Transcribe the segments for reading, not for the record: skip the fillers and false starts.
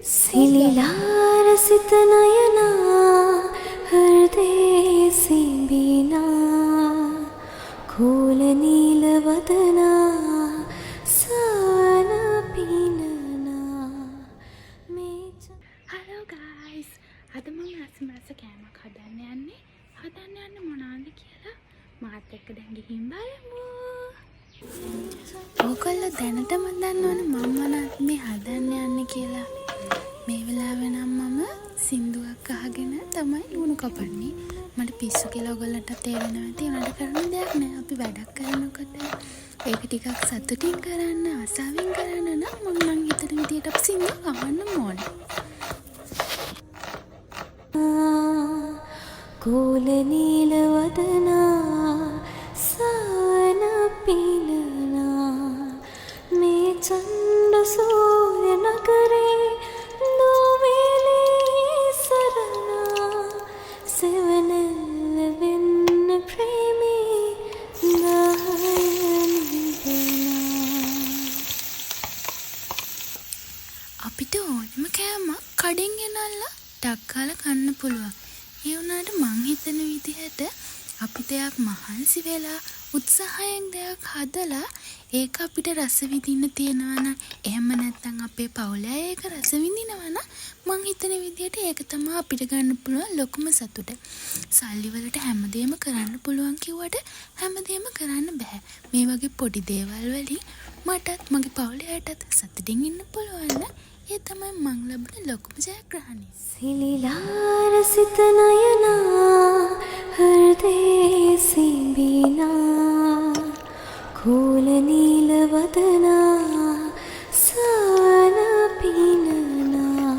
සිලිලා රසිත නයනා හෘදේ සිඹිනා කෝල නීල වදනා සවන පිනනා hello guys අද මම රසමරස කෑමක් හදන්න මොනවද කියලා මාත් එක්ක දැන් ගිහින් බලමු. ඔයගොල්ලෝ දැනටම දන්නවනේ මම මොනවද මේ හදන්න යන්නේ කියලා. මේ වෙලාවේ නම් මම සින්දුවක් අහගෙන තමයි ලුණු කපන්නේ. මට පිස්සු කියලා ඔයගොල්ලන්ට තේරෙනවා ඇති. උනට කරන්න දෙයක් නෑ. අපි වැඩක් කරනකොට ඒක ටිකක් සතුටින් කරන්න, ආසාවෙන් කරන්න නම් මම නම් හිතන විදියට අපි සින්දුවක් අහන්න ඕනේ. කෝල නීල වදනා සවන පිනනා මේ චණ්ඩ සූර්ය නගරේ නොවේලේ සරණා සෙවනැල්ල වෙන්න ප්‍රේමී නහයන් වෙනා. අපිට ඕනම කෑමක් කඩෙන් ගෙනල්ලා ටක් ගාලා කන්න පුළුවන්. ඒ වුණාට මං හිතන විදිහට අපි දෙයක් මහන්සි වෙලා උත්සාහයෙන් දෙයක් හදලා ඒක අපිට රස විඳින්න තියනවා නම් එහෙම නැත්නම් අපේ පවුලේ ඒක රස විඳිනවා නම් මං හිතන විදිහට ඒක තමයි අපිට ගන්න පුළුවන් ලොකුම සතුට. සල්ලි වලට හැමදේම කරන්න පුළුවන් කිව්වට හැමදේම කරන්න බෑ. මේ වගේ පොඩි දේවල් වලින් මටත් මගේ පවුලේ අයටත් සතුටින් ඉන්න පුළුවන් නම් ඒ තමයි මං ලබන ලොකුම ජයග්‍රහණය. සිලිලා රසිත නයනා හෘදේ සිඹිනා කෝල නීල වදනා සවන පිනනා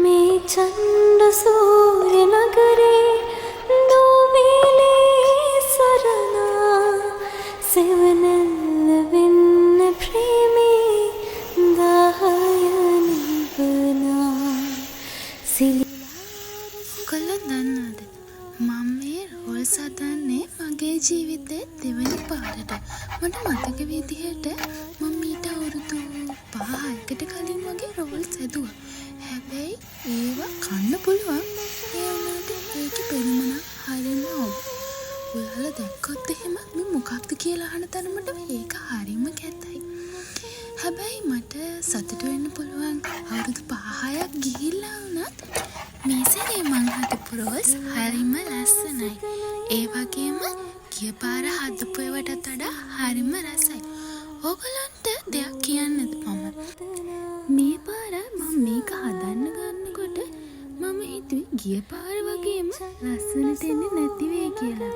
මේ චණ්ඩ සූර්ය නගරේ නොවේලේ සරණා සෙවනැල්ල වෙන්න ප්‍රේමී දහයන් වනා. ඔයගොල්ලෝ දන්නවද මම මේ රෝල්ස් හදන්නේ මගේ ජීවිතේ දෙවෙනි පාරට. මට මතක විදිහට මම ඊට අවුරුදු 5-6කට කලින් වගේ රෝල්ස් හැදුවා. හැබැයි ඒවා කන්න පුළුවන්. ඒ වුණාට ඒකේ පෙනුමක් හරියනවා. ඔයාලා දැක්කොත් එහෙම මේ මොකක්ද කියලා අහන තරමට ඒක හරියම කැතයි. හැබැයි මට සතුට වෙන්න පුළුවන් අවුරුදු 5-6ක් ගිහිල්ලා වුණත් මේ සැරේ මං හදපු රෝල්ස් හරිම ලස්සනයි. ඒ වගේම ගිය පාර හදපු ඒවටත් වඩා හරිම රසයි. ඕගොල්ලන්ට දෙයක් කියන්නද මම? මේ පාර මම මේක හදන්න ගන්නකොට මම හිතුවේ ගිය පාර වගේම ලස්සනට එන්නේ නැති වෙයි කියලා.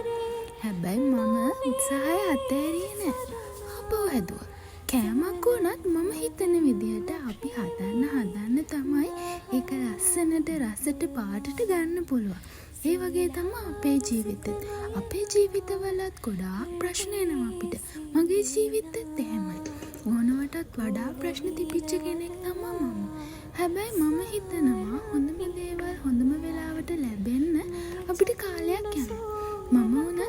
හැබැයි මම උත්සාහය අතෑරියේ නෑ. අපෝ හැදුවා. කෑමක් වුණත් මම හිතන විදිහට අපි හදන්න තමයි ඒක ලස්සනට රසට පාටට ගන්න පුළුවන්. ඒ වගේ තමයි අපේ ජීවිතෙත්. අපේ ජීවිතවලත් ගොඩාක් ප්‍රශ්න එනවා අපිට. මගේ ජීවිතෙත් එහෙමයි. ඕනවටත් වඩා ප්‍රශ්න තිබිච්ච කෙනෙක් තමයි මම. හැබැයි මම හිතනවා හොඳම දේවල් හොඳම වෙලාවට ලැබෙන්න අපිට කාලයක් යනවා. මම උනත්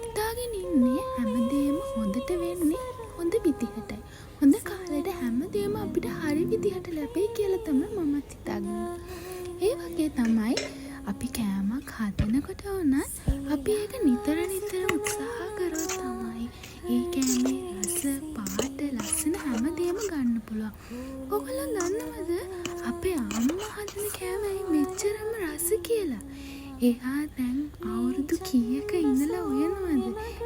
හිතාගෙන ඉන්නේ හැමදේම හොඳට වෙන්නේ හොඳ විදිහටයි. හොඳ කාලෙට හැමදේම අපිට හරි විදිහට ලැබෙයි කියලා තමයි මමත් හිතාගෙන. ඒ වගේ තමයි අපි කෑමක් හදනකොට වුණත් අපි ඒක නිතර උත්සාහ කරොත් තමයි ඒ කෑමේ රස, පාට, ලස්සන හැමදේම ගන්න පුළුවන්. ඔයගොල්ලෝ දන්නවද අපේ අම්මා හදන කෑමයි මෙච්චරම රස කියලා? එයා දැන් අවුරුදු කීයක ඉඳලා උයනවද?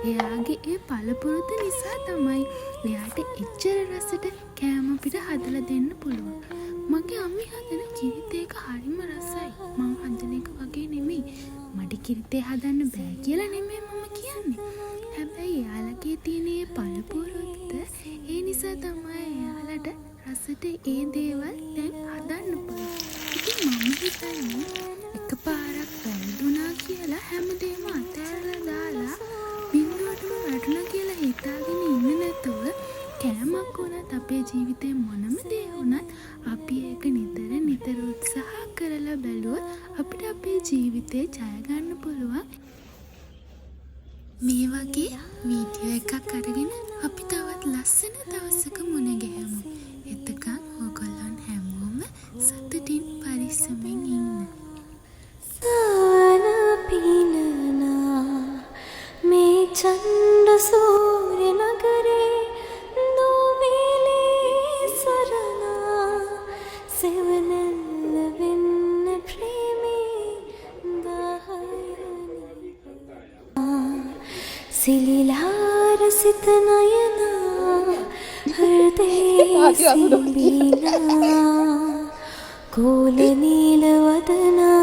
එයාගේ ඒ පළපුරුද්ද නිසා තමයි එයාට එච්චර රසට කෑම අපිට හදලා දෙන්න පුළුවන්. මගේ අම්මි හදන කිරිතේක හරිම රසයි. මම හදන එක වගේ නෙමෙයි. මට කිරිතේ හදන්න බෑ කියලා නෙමෙයි මම කියන්නේ. හැබැයි එයාලගේ තියෙන ඒ පළපුරුද්ද ඒ නිසා තමයි එයාලට රසට ඒ දේවල් දැන් හදන්න පුළුවන්. ඉතින් මම හිතන්නේ එකපාරක් වැරදුනා කියලා හැමදේම අතහැරලා දාලා බින්දුවටම වැටුණා කියලා හිතාගෙන ඉන්න නැතුව කෑමක් වුණත් අපේ ජීවිතේ මොනම දේ වුණත් අපි ඒක නිතර උත්සාහ කරලා බැලුවොත් අපිට අපේ ජීවිතේ ජය ගන්න පුළුවන්. මේ වගේ වීඩියෝ එකක් අරගෙන අපි තවත් ලස්සන දවසක මුණ ගැහෙමු. එතකන් ඕගොල්ලන් හැමෝම සතුටින් ඉස්සමින් ඉන්න. සවන පිනනා මේ චණ්ඩ සූර්ය නගරේ නොමිලේ සරණා සෙවනැල්ල වෙන්න ප්‍රේමී දහයනි සිලිලාර සිත නයනා හෘදේ සිඹිනා කෝල නීල වදනා